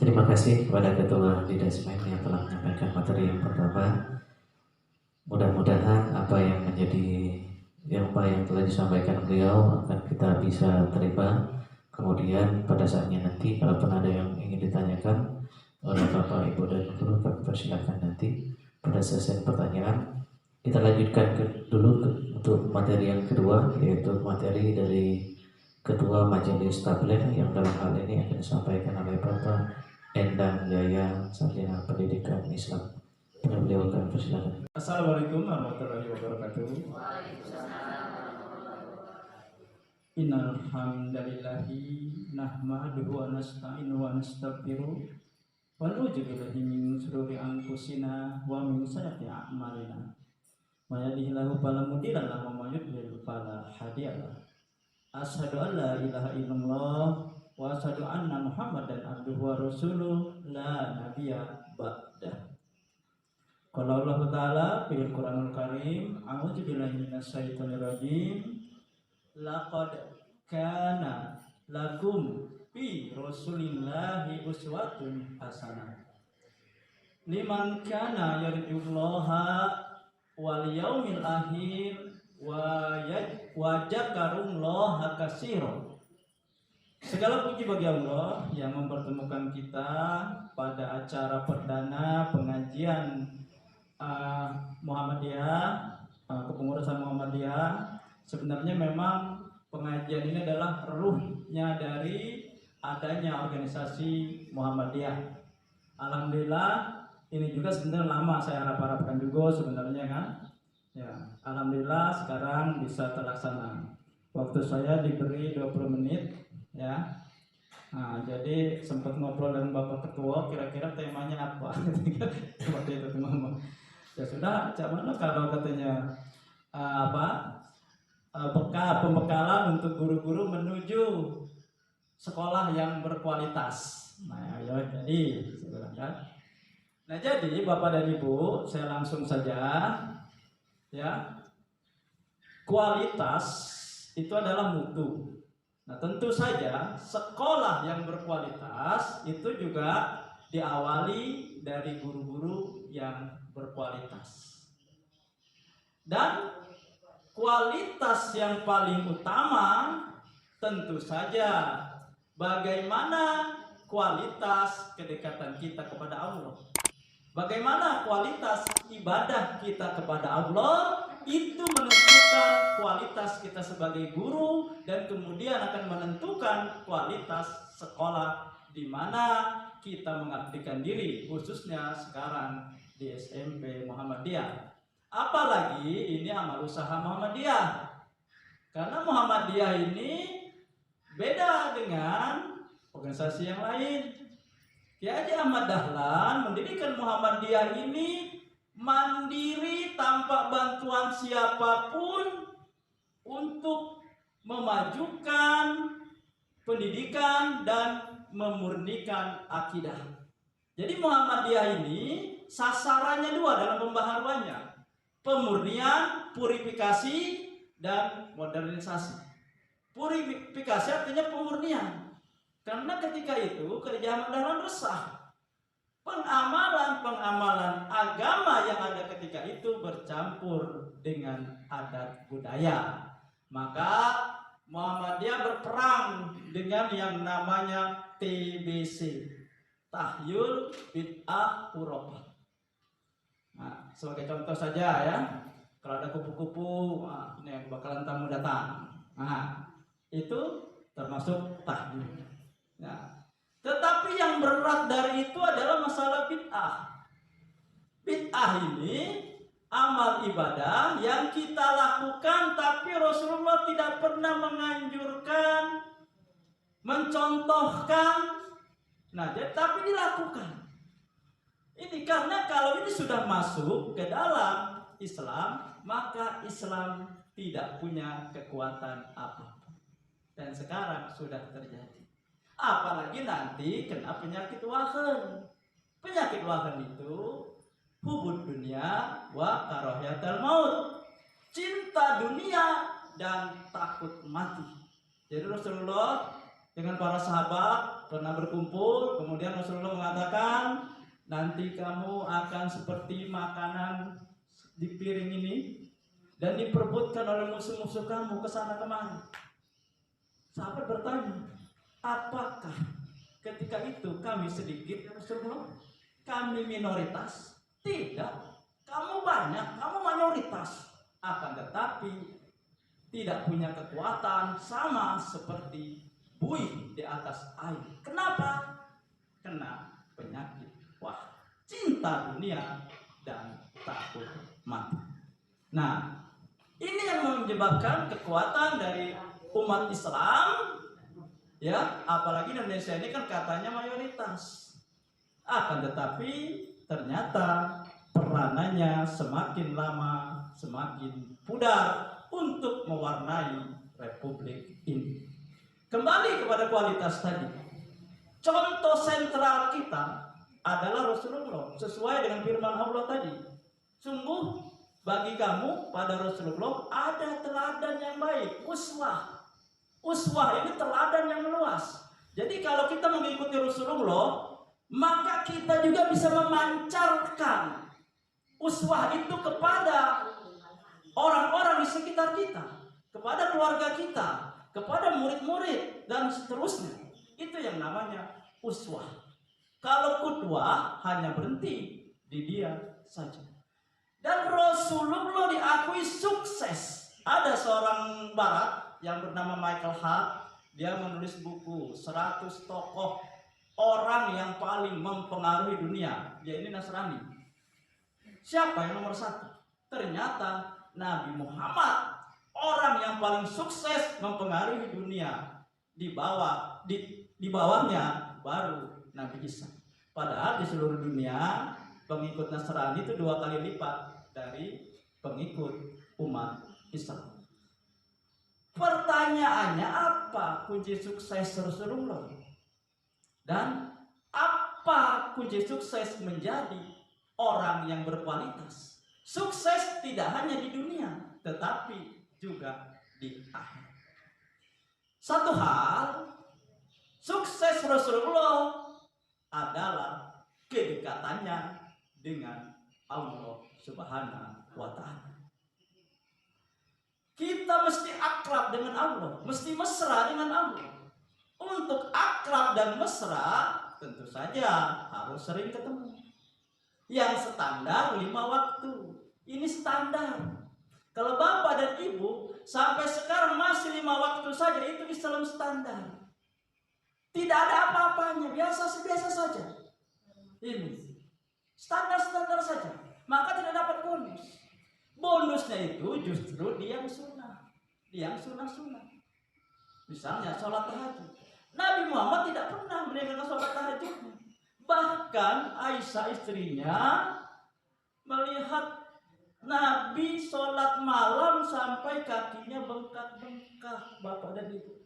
Terima kasih kepada Ketua Didasmen yang telah menyampaikan materi yang pertama. Mudah-mudahan apa yang telah disampaikan beliau akan kita bisa terima. Kemudian pada saatnya nanti, kalau pun ada yang ingin ditanyakan oleh Bapak, Ibu, dan Guru, kami persilakan nanti pada sesi pertanyaan. Kita lanjutkan untuk materi yang kedua, yaitu materi dari Ketua Majelis Tabligh yang dalam hal ini akan disampaikan oleh Bapak Endang Jaya, Sarjana Pendidikan Islam. Beliau akan persilakan. Assalamualaikum warahmatullahi wabarakatuh. Innal hamdalillahi nahmaduhu wa nasta'inuhu wa nastaghfiruh wa na'udzu billahi min shururi anfusina wa min sayyiati a'malina. May yahdihillahu fala mudilla lahu wa may yudlil fala hadiya lahu. Asyhadu an la ilaha illallah wa asyhadu anna Muhammadan abduhu wa rasuluh la nabiyya ba'dah. Qala Allah Ta'ala fil Qur'anul Karim, a'udzu billahi minasyaitonir rajim. Laqad kana lakum fi Rasulillahi uswatun hasanah liman kana yarjullaha wal yaumil akhir wa dzakarullaha katsiran. Segala puji bagi Allah yang mempertemukan kita pada acara perdana pengajian Muhammadiyah, kepengurusan Muhammadiyah. Sebenarnya memang pengajian ini adalah ruhnya dari adanya organisasi Muhammadiyah. Alhamdulillah, ini juga sebenarnya lama saya harapkan juga sebenarnya kan. Ya, alhamdulillah sekarang bisa terlaksana. Waktu saya diberi 20 menit ya. Nah, jadi sempat ngobrol dengan Bapak Ketua, kira-kira temanya apa? Seperti itu teman-teman. Ya sudah, mana kalau katanya pembekalan untuk guru-guru menuju sekolah yang berkualitas. Nah, ya jadi silakan. Nah, jadi Bapak dan Ibu, saya langsung saja ya. Kualitas itu adalah mutu. Nah, tentu saja sekolah yang berkualitas itu juga diawali dari guru-guru yang berkualitas. Dan kualitas yang paling utama tentu saja bagaimana kualitas kedekatan kita kepada Allah. Bagaimana kualitas ibadah kita kepada Allah, itu menentukan kualitas kita sebagai guru dan kemudian akan menentukan kualitas sekolah di mana kita mengabdikan diri, khususnya sekarang di SMP Muhammadiyah. Apalagi ini amal usaha Muhammadiyah. Karena Muhammadiyah ini beda dengan organisasi yang lain. Kiai Haji Ahmad Dahlan mendirikan Muhammadiyah ini mandiri tanpa bantuan siapapun untuk memajukan pendidikan dan memurnikan akidah. Jadi Muhammadiyah ini sasarannya dua dalam pembaharuannya, pemurnian, purifikasi, dan modernisasi. Purifikasi artinya pemurnian, karena ketika itu Gereja Ahmad Dahlan resah. Pengamalan agama yang ada ketika itu bercampur dengan adat budaya. Maka Muhammadiyah berperang dengan yang namanya TBC, Tahyul Bid'ah Khurafah. Nah, sebagai contoh saja ya, kalau ada kupu-kupu, ini yang bakalan tamu datang. Nah, itu termasuk tahyul. Nah, tetapi yang berat dari itu adalah masalah bid'ah. Bid'ah ini amal ibadah yang kita lakukan tapi Rasulullah tidak pernah menganjurkan, mencontohkan. Nah, tapi dilakukan. Ini karena kalau ini sudah masuk ke dalam Islam, maka Islam tidak punya kekuatan apapun. Dan sekarang sudah terjadi. Apalagi nanti kena penyakit wahan. Penyakit wahan itu hubud dunia wa karahiyatul maut. Cinta dunia dan takut mati. Jadi Rasulullah dengan para sahabat pernah berkumpul, kemudian Rasulullah mengatakan, nanti kamu akan seperti makanan di piring ini dan diperebutkan oleh musuh-musuh kamu ke sana kemari. Sahabat bertanya, apakah ketika itu kami sedikit ya Rasulullah? Kami minoritas? Tidak, kamu banyak, kamu mayoritas. Akan tetapi tidak punya kekuatan sama seperti buih di atas air. Kenapa? Kena penyakit. Wah, cinta dunia dan takut mati. Nah, ini yang menyebabkan kekuatan dari umat Islam, ya, apalagi Indonesia ini kan katanya mayoritas. Akan tetapi ternyata peranannya semakin lama semakin pudar untuk mewarnai republik ini. Kembali kepada kualitas tadi. Contoh sentral kita adalah Rasulullah sesuai dengan firman Allah tadi. Sungguh bagi kamu pada Rasulullah ada teladan yang baik, uswah. Uswah ini teladan yang luas. Jadi kalau kita mengikuti Rasulullah, maka kita juga bisa memancarkan uswah itu kepada orang-orang di sekitar kita, kepada keluarga kita, kepada murid-murid dan seterusnya. Itu yang namanya uswah. Kalau qudwah hanya berhenti di dia saja. Dan Rasulullah diakui sukses. Ada seorang barat yang bernama Michael Hart, dia menulis buku 100 tokoh orang yang paling mempengaruhi dunia. Dia ini Nasrani. Siapa yang nomor 1? Ternyata Nabi Muhammad, orang yang paling sukses mempengaruhi dunia. Di bawahnya baru Nabi Isa. Padahal di seluruh dunia pengikut Nasrani itu 2 kali lipat dari pengikut umat Islam. Pertanyaannya, apa kunci sukses Rasulullah? Dan apa kunci sukses menjadi orang yang berkualitas? Sukses tidak hanya di dunia, tetapi juga di akhir. Satu hal, sukses Rasulullah adalah kedekatannya dengan Allah Subhanahu wa Ta'ala. Kita mesti akrab dengan Allah, mesti mesra dengan Allah. Untuk akrab dan mesra, tentu saja harus sering ketemu. Yang standar 5 waktu. Ini standar. Kalau bapak dan ibu sampai sekarang masih 5 waktu saja, itu Islam standar. Tidak ada apa-apanya, biasa saja. Ini standar saja. Maka tidak dapat bonus. Bonusnya itu justru dia yang sunnah. Misalnya sholat tahajud. Nabi Muhammad tidak pernah meninggalkan sholat tahajudnya. Bahkan Aisyah istrinya melihat Nabi sholat malam sampai kakinya bengkak-bengkak, bapak dan ibu.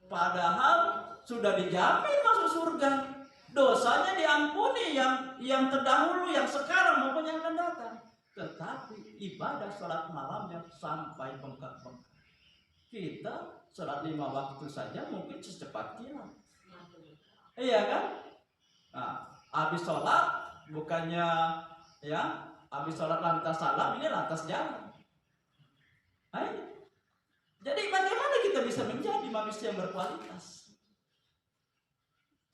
Padahal sudah dijamin masuk surga. Dosanya diampuni yang terdahulu, yang sekarang maupun yang akan datang. Tetapi ibadah sholat malamnya sampai bengkak-bengkak. Kita sholat 5 waktu saja mungkin secepat kilat. Iya kan? Nah, habis sholat bukannya habis sholat lantas salam, ini lantas jalan. Jadi bagaimana kita bisa menjadi manusia yang berkualitas?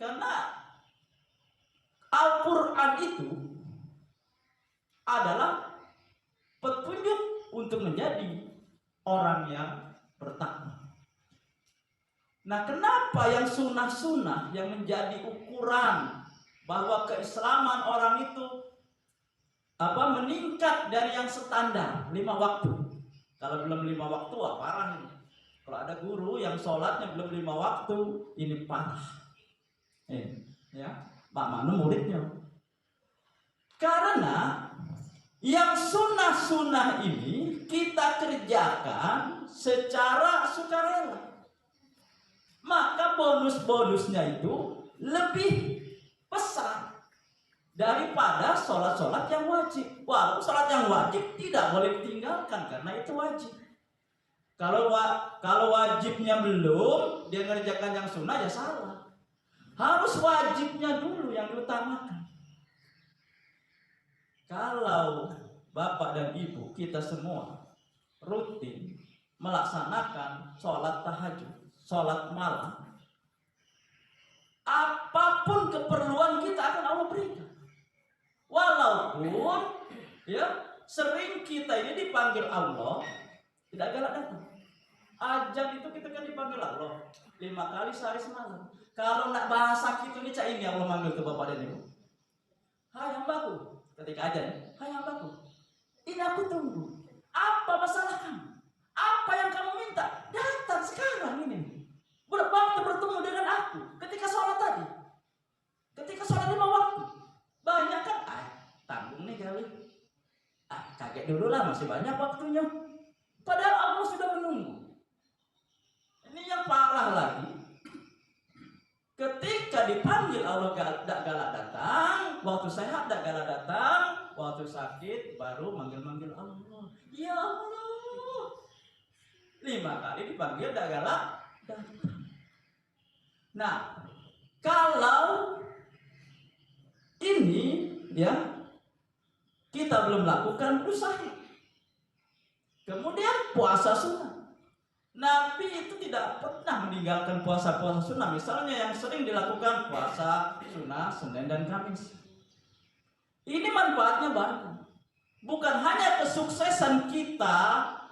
Karena Al-Quran itu adalah petunjuk untuk menjadi orang yang bertakwa. Nah, kenapa yang sunnah-sunnah yang menjadi ukuran bahwa keislaman orang itu meningkat dari yang standar 5 waktu. Kalau belum 5 waktu, parah ini. Kalau ada guru yang sholatnya belum 5 waktu, ini parah. Pak Manu muridnya. Karena yang sunnah-sunnah ini kita kerjakan secara sukarela. Maka bonus-bonusnya itu lebih besar daripada sholat-sholat yang wajib. Walaupun sholat yang wajib tidak boleh ditinggalkan karena itu wajib. Kalau wajibnya belum, dia ngerjakan yang sunnah ya salah. Harus wajibnya dulu yang diutamakan. Kalau bapak dan ibu kita semua rutin melaksanakan sholat tahajud, sholat malam, apapun keperluan kita akan Allah berikan. Walaupun ya sering kita ini dipanggil Allah tidak galak datang. Azan itu kita kan dipanggil Allah 5 kali sehari semalam. Kalau nak bahasa kita ini cak ini Allah manggil ke bapak dan ibu. Hai hambaku, ketika azan, hai hambaku, ini aku tunggu. Apa masalah kamu? Apa yang kamu minta? Datang sekarang ini. Waktu bertemu dengan aku ketika sholat tadi, ketika sholat 5 waktu. Banyak kan? Tanggung nih kali. Kaget dulu lah, masih banyak waktunya. Padahal Allah sudah menunggu. Ini yang parah lagi. Ketika dipanggil Allah gak galak datang, waktu sehat gak galak datang, waktu sakit baru manggil-manggil Allah. Ya Allah. 5 kali dipanggil gak galak datang. Nah, kalau ini ya kita belum lakukan usaha. Kemudian puasa sunnah. Nabi itu tidak pernah meninggalkan puasa-puasa sunnah. Misalnya yang sering dilakukan puasa sunnah Senin dan Kamis. Ini manfaatnya banyak. Bukan hanya kesuksesan kita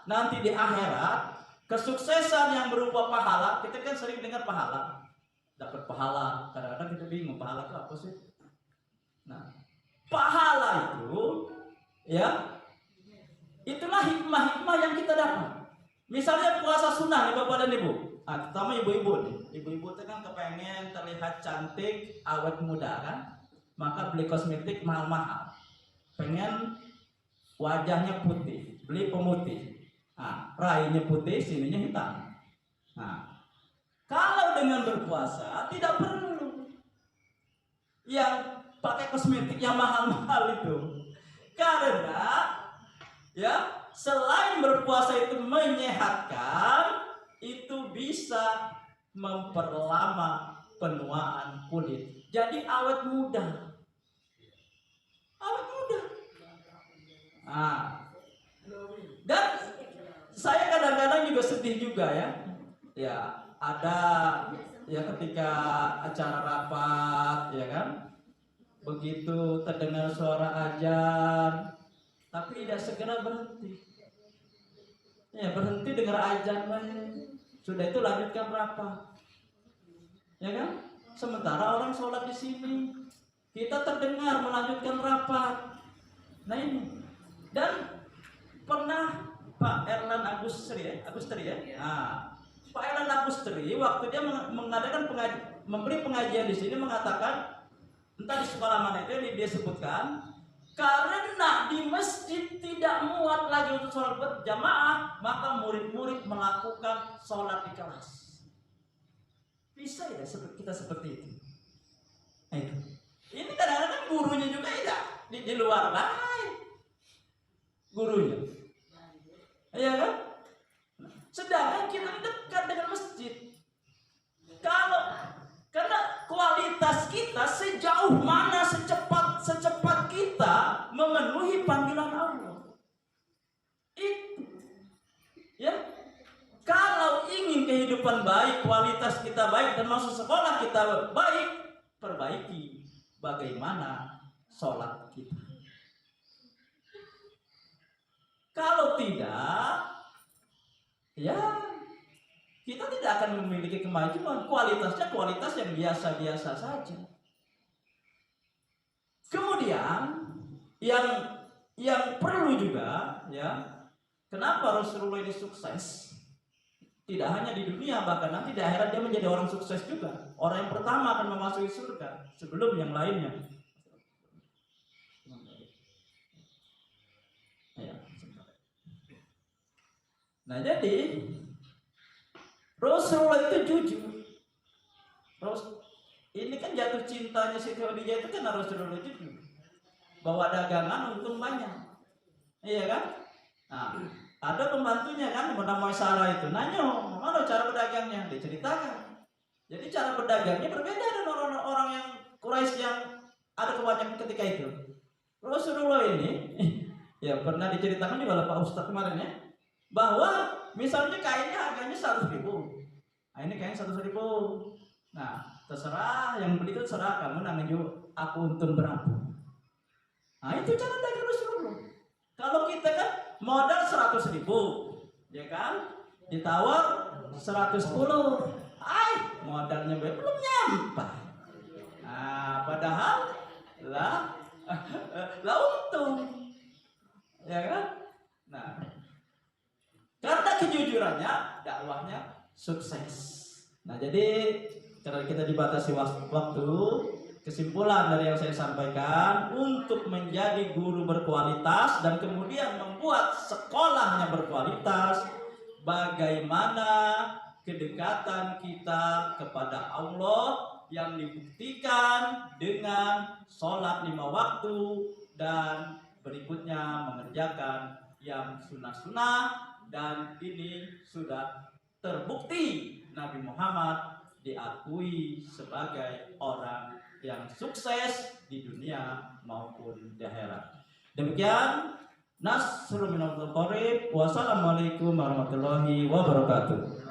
nanti di akhirat, kesuksesan yang berupa pahala. Kita kan sering dengar pahala, dapat pahala. Kadang-kadang kita bingung pahala itu apa sih? Nah, pahala itu ya itulah hikmah-hikmah yang kita dapat. Misalnya puasa sunnah nih bapak dan ibu. Terutama ibu-ibu nih. Ibu-ibu itu kan kepengen terlihat cantik, awet muda kan. Maka beli kosmetik mahal-mahal. Pengen wajahnya putih, beli pemutih. Rainya putih, sininya hitam. Kalau dengan berpuasa tidak perlu yang pakai kosmetik yang mahal-mahal itu. Karena ya selain berpuasa itu menyehatkan, itu bisa memperlama penuaan kulit. Jadi awet muda. Awet muda. Dan saya kadang-kadang juga sedih juga ya. Ya, ada ya ketika acara rapat ya kan. Begitu terdengar suara azan, tapi tidak segera berhenti. Ya, berhenti dengar azan, sudah itu lanjutkan rapat. Ya kan? Sementara orang sholat di sini, kita terdengar melanjutkan rapat. Nah ini. Dan pernah Pak Erlan Agustri ya. Pak Erlan Agustri waktu dia mengadakan memberi pengajian di sini mengatakan, entah di sekolah mana itu dia sebutkan, karena di masjid tidak muat lagi untuk sholat berjamaah, maka murid-murid melakukan sholat di kelas. Bisa ya kita seperti itu. Nah, itu. Ini kadang-kadang gurunya juga tidak di luar lain. Gurunya, iya kan? Sedangkan kita dekat dengan masjid. Karena kualitas kita sejauh mana secepat kita memenuhi panggilan Allah. Itu. Ya. Kalau ingin kehidupan baik, kualitas kita baik dan masuk sekolah kita baik, perbaiki bagaimana sholat kita. Kalau tidak, ya kita tidak akan memiliki kemajuan. Kualitasnya kualitas yang biasa-biasa saja. Kemudian yang perlu juga ya, kenapa Rasulullah ini sukses? Tidak hanya di dunia, bahkan nanti di akhirat dia menjadi orang sukses juga. Orang yang pertama akan memasuki surga sebelum yang lainnya. Nah jadi Rasulullah itu jujur. Ini kan jatuh cintanya Siti Khadijah itu kan Rasulullah jujur. Bawa dagangan untung banyak. Iya kan? Nah, Ada pembantunya kan, bernama Sarah itu. Nanya, mana cara berdagangnya? Diceritakan. Jadi cara berdagangnya berbeda dengan orang-orang yang Quraisy yang ada kebanyakan ketika itu. Rasulullah ini, ya pernah diceritakan juga oleh Pak Ustadz kemarin ya, bahwa misalnya kainnya harganya 100.000. Nah, ini kain 100.000. Nah, terserah yang beli itu terserah kamu nanggung aku untung berapa. Nah, itu cara dagang Rasulullah. Kalau kita kan modal 100.000, ya kan? Ditawar 110. Modalnya belum nyampe. Nah, padahal lah untung. Ya kan? Nah, karena kejujurannya, dakwahnya sukses. Nah, jadi karena kita dibatasi waktu, kesimpulan dari yang saya sampaikan, untuk menjadi guru berkualitas dan kemudian membuat sekolahnya berkualitas, bagaimana kedekatan kita kepada Allah yang dibuktikan dengan sholat 5 waktu dan berikutnya mengerjakan yang sunnah-sunnah, dan ini sudah terbukti Nabi Muhammad diakui sebagai orang yang sukses di dunia maupun di akhirat. Demikian, nasrul minal qarib. Wassalamualaikum warahmatullahi wabarakatuh.